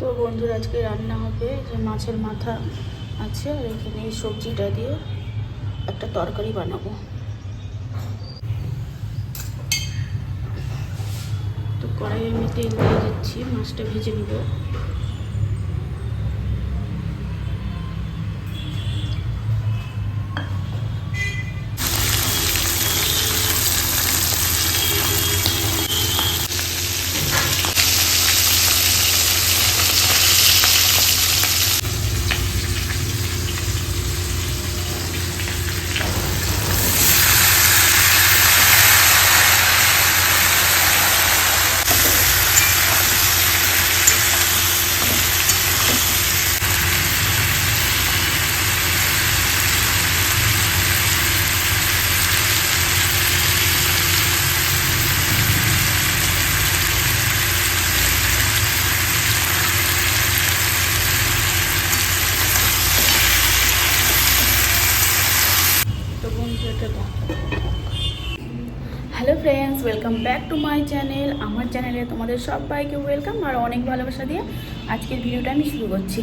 তো বন্ধুরা আজকে রান্না হবে যে মাছের মাথা আছে আর এখানে এই সবজিটা দিয়ে একটা তরকারি বানাবো। তো কড়াইয়ে আমি তেল দিয়ে দিচ্ছি, মাছটা ভেজে নেব। Hello friends, welcome back to my channel. আমার চ্যানেলে তোমাদের সবাইকে ওয়েলকাম আর অনেক ভালোবাসা দিয়ে আজকের ভিডিওটা আমি শুরু করছি।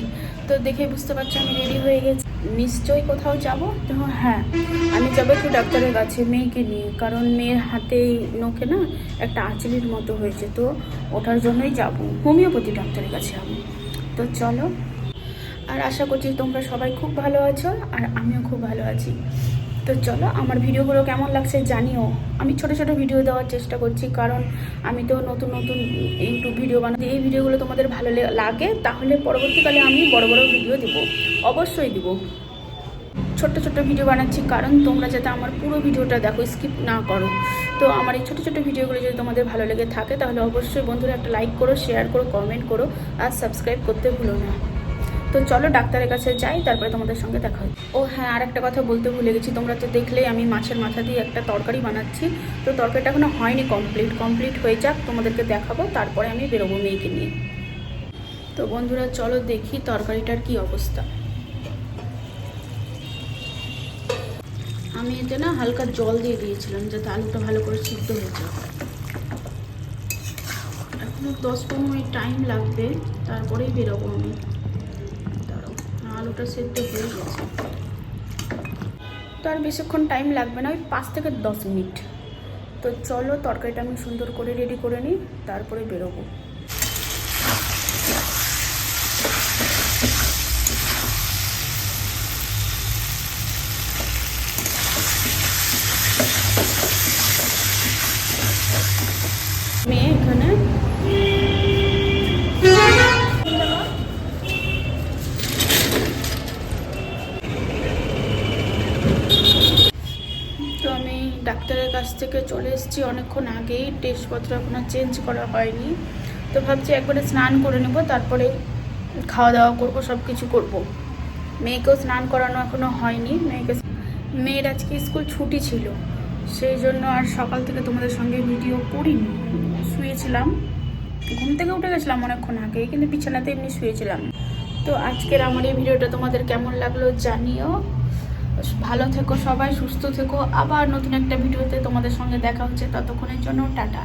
তো দেখে বুঝতে পারছো আমি রেডি হয়ে গেছি, নিশ্চয়ই কোথাও যাব। তো হ্যাঁ, আমি যাবো একটু ডাক্তারের কাছে মেয়েকে নিয়ে, কারণ মেয়ের হাতেই নোকে না একটা আঁচলির মতো হয়েছে, তো ওটার জন্যই যাব হোমিওপ্যাথি ডাক্তারের কাছে আমি। তো চলো, আর আশা করছি তোমরা সবাই খুব ভালো আছো আর আমিও খুব ভালো আছি। তো চলো, আমার ভিডিওগুলো কেমন লাগছে জানিও। আমি ছোট ছোট ভিডিও দেওয়ার চেষ্টা করছি, কারণ আমি তো নতুন নতুন ইউটিউব ভিডিও বানাতে, এই ভিডিওগুলো তোমাদের ভালো লাগে তাহলে পরবর্তীকালে আমি বড় বড় ভিডিও দিব, অবশ্যই দিব। ছোট্ট ছোট্ট ভিডিও বানাচ্ছি কারণ তোমরা যাতে আমার পুরো ভিডিওটা দেখো, স্কিপ না করো। তো আমার এই ছোটো ছোটো ভিডিওগুলো যদি তোমাদের ভালো লেগে থাকে তাহলে অবশ্যই বন্ধুরা একটা লাইক করো, শেয়ার করো, কমেন্ট করো আর সাবস্ক্রাইব করতে ভুলো না। তো চলো ডাক্তারের কাছে যাই, তারপরে তোমাদের সঙ্গে দেখা হয়। ও হ্যাঁ, আর একটা কথা বলতে ভুলে গেছি, তোমরা তো দেখলেই আমি মাছের মাথা দিয়ে একটা তরকারি বানাচ্ছি। তো তরকারিটা এখনো হয়নি, কমপ্লিট হয়ে যাক, তোমাদেরকে দেখাবো, তারপরে আমি বেরোবো মেয়েকে নিয়ে। তো বন্ধুরা চলো দেখি তরকারিটার কি অবস্থা। আমি এতে না হালকা জল দিয়ে দিয়েছিলাম যাতে আলুটা ভালো করে সিদ্ধ হয়ে যায়। এখনো 10-15 মিনিট টাইম লাগবে, তারপরেই বেরোবো আমি। আলুটা সেদ্ধ হয়ে গেছে, তো আর বেশিক্ষণ টাইম লাগবে না, ওই 5 থেকে 10 মিনিট। তো চলো তরকারিটা আমি সুন্দর করে রেডি করে নিই, তারপরে বেরোবো। মেয়ে এখানে ডাক্তারের কাছ থেকে চলে এসেছি অনেকক্ষণ আগেই, টেস্টপত্র এখনো চেঞ্জ করা হয়নি। তো ভাবছি একবারে স্নান করে নেব, তারপরে খাওয়া দাওয়া করবো, সব কিছু করবো। মেয়েকেও স্নান করানো এখনো হয়নি। মেয়ের আজকে স্কুল ছুটি ছিল, সেই জন্য আর সকাল থেকে তোমাদের সঙ্গে ভিডিও করিনি। শুয়েছিলাম, ঘুম থেকে উঠে গেছিলাম অনেকক্ষণ আগেই, কিন্তু বিছানাতে এমনি শুয়েছিলাম। তো আজকের আমার এই ভিডিওটা তোমাদের কেমন লাগলো জানিও। ভালো থেকো সবাই, সুস্থ থেকো। আবার নতুন একটা ভিডিওতে তোমাদের সঙ্গে দেখা হচ্ছে, ততক্ষণের জন্য টাটা।